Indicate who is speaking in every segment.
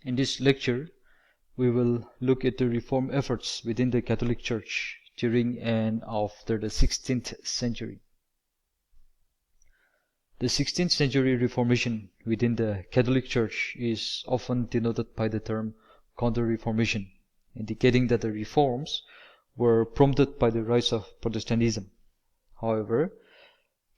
Speaker 1: In this lecture, we will look at the reform efforts within the Catholic Church during and after the 16th century. The 16th century Reformation within the Catholic Church is often denoted by the term Counter-Reformation, indicating that the reforms were prompted by the rise of Protestantism. However,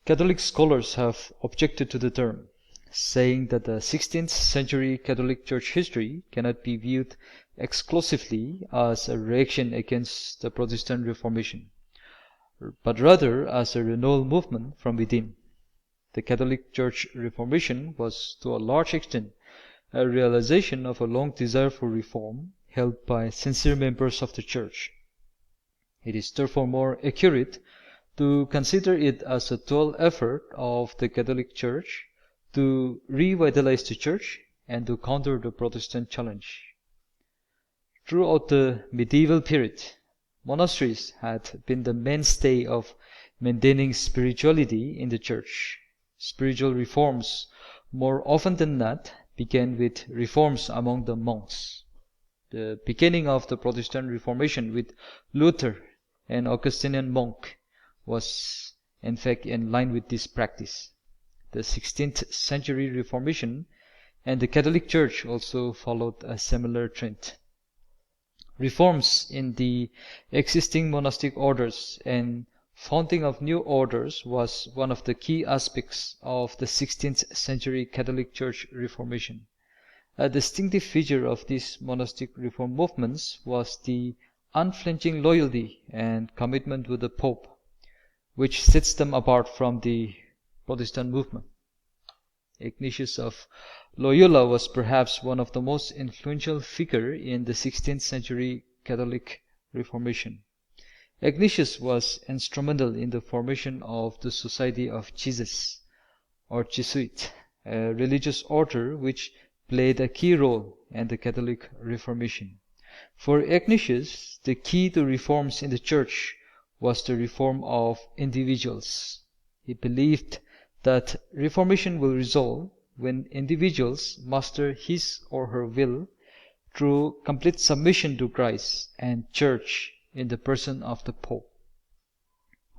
Speaker 1: Catholic scholars have objected to the term, saying that the 16th century Catholic Church history cannot be viewed exclusively as a reaction against the Protestant Reformation, but rather as a renewal movement from within. The Catholic Church Reformation was to a large extent a realization of a long desire for reform held by sincere members of the Church. It is therefore more accurate to consider it as a dual effort of the Catholic Church to revitalize the Church and to counter the Protestant challenge. Throughout the medieval period, monasteries had been the mainstay of maintaining spirituality in the Church. Spiritual reforms, more often than not, began with reforms among the monks. The beginning of the Protestant Reformation with Luther, an Augustinian monk, was in fact in line with this practice. The 16th century Reformation and the Catholic Church also followed a similar trend. Reforms in the existing monastic orders and founding of new orders was one of the key aspects of the 16th century Catholic Church Reformation. A distinctive feature of these monastic reform movements was the unflinching loyalty and commitment to the Pope, which sets them apart from the Protestant movement. Ignatius of Loyola was perhaps one of the most influential figures in the 16th century Catholic Reformation. Ignatius was instrumental in the formation of the Society of Jesus, or Jesuit, a religious order which played a key role in the Catholic Reformation. For Ignatius, the key to reforms in the Church was the reform of individuals. He believed that reformation will result when individuals master his or her will through complete submission to Christ and Church in the person of the Pope.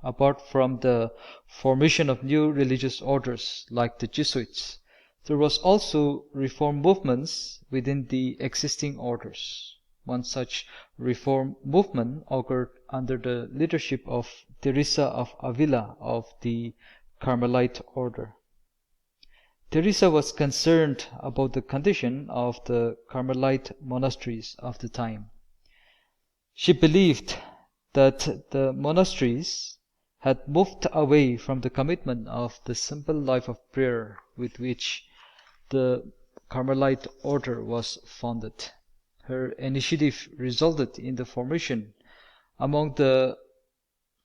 Speaker 1: Apart from the formation of new religious orders like the Jesuits, there was also reform movements within the existing orders. One such reform movement occurred under the leadership of Teresa of Avila of the Carmelite order. Teresa was concerned about the condition of the Carmelite monasteries of the time. She believed that the monasteries had moved away from the commitment of the simple life of prayer with which the Carmelite order was founded. Her initiative resulted in the formation among the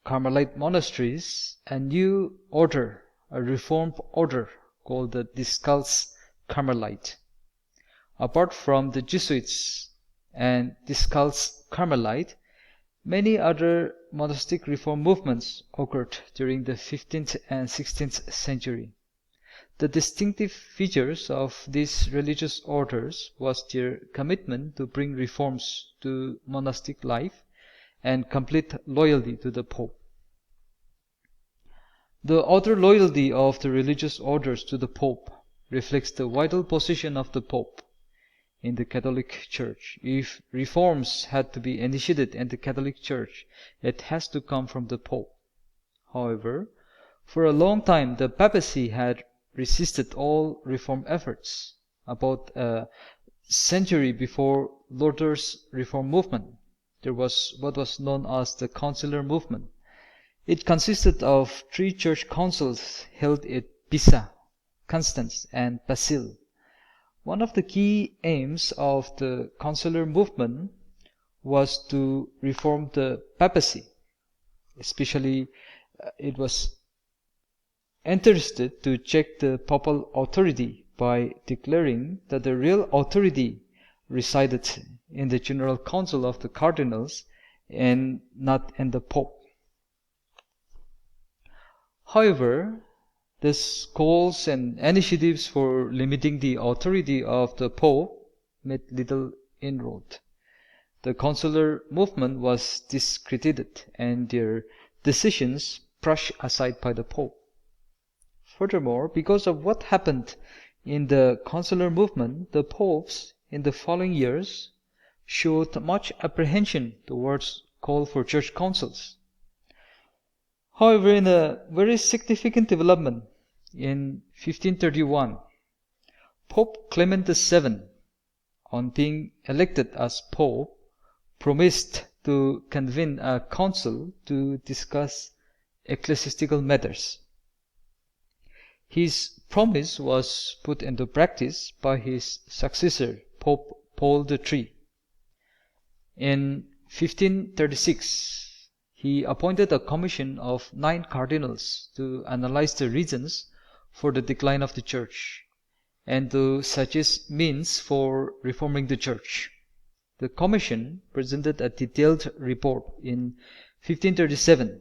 Speaker 1: Carmelite monasteries a new order, a reformed order called the Discalced Carmelite. Apart from the Jesuits and Discalced Carmelite, many other monastic reform movements occurred during the 15th and 16th century. The distinctive features of these religious orders was their commitment to bring reforms to monastic life and complete loyalty to the Pope. The utter loyalty of the religious orders to the Pope reflects the vital position of the Pope in the Catholic Church. If reforms had to be initiated in the Catholic Church, it has to come from the Pope. However, for a long time the papacy had resisted all reform efforts. About a century before Luther's reform movement, there was what was known as the Conciliar movement. It consisted of 3 church councils held at Pisa, Constance, and Basel. One of the key aims of the Conciliar movement was to reform the papacy. Especially, it was interested to check the papal authority by declaring that the real authority resided in the General Council of the Cardinals and not in the Pope. However, these calls and initiatives for limiting the authority of the Pope made little inroad. The consular movement was discredited and their decisions brushed aside by the Pope. Furthermore, because of what happened in the consular movement, the popes in the following years showed much apprehension towards call for church councils. However, in a very significant development in 1531, Pope Clement VII, on being elected as Pope, promised to convene a council to discuss ecclesiastical matters. His promise was put into practice by his successor, Pope Paul III. In 1536, he appointed a commission of 9 cardinals to analyze the reasons for the decline of the Church and to suggest means for reforming the Church. The commission presented a detailed report in 1537.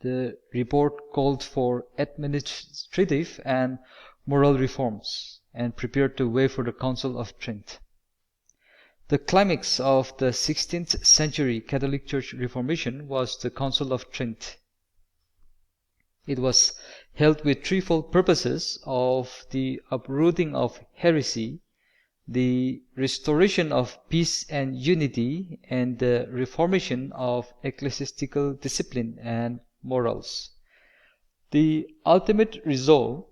Speaker 1: The report called for administrative and moral reforms and prepared the way for the Council of Trent. The climax of the 16th century Catholic Church Reformation was the Council of Trent. It was held with threefold purposes of the uprooting of heresy, the restoration of peace and unity, and the reformation of ecclesiastical discipline and morals. The ultimate result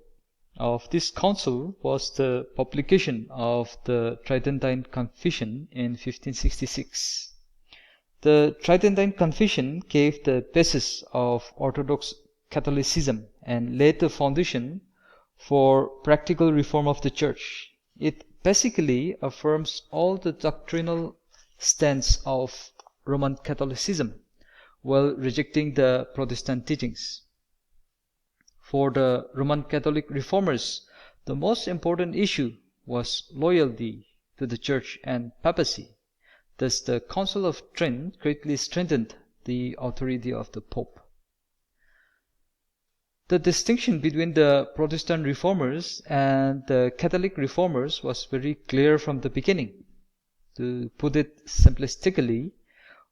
Speaker 1: of this council was the publication of the Tridentine Confession in 1566. The Tridentine Confession gave the basis of Orthodox Catholicism and laid the foundation for practical reform of the Church. It basically affirms all the doctrinal stance of Roman Catholicism while rejecting the Protestant teachings. For the Roman Catholic reformers, the most important issue was loyalty to the Church and papacy. Thus, the Council of Trent greatly strengthened the authority of the Pope. The distinction between the Protestant reformers and the Catholic reformers was very clear from the beginning. To put it simplistically,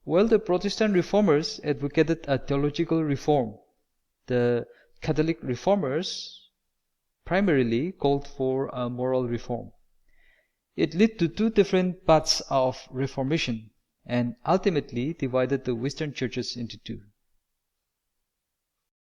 Speaker 1: while the Protestant reformers advocated a theological reform, the Catholic reformers primarily called for a moral reform. It led to 2 different paths of reformation and ultimately divided the Western churches into 2.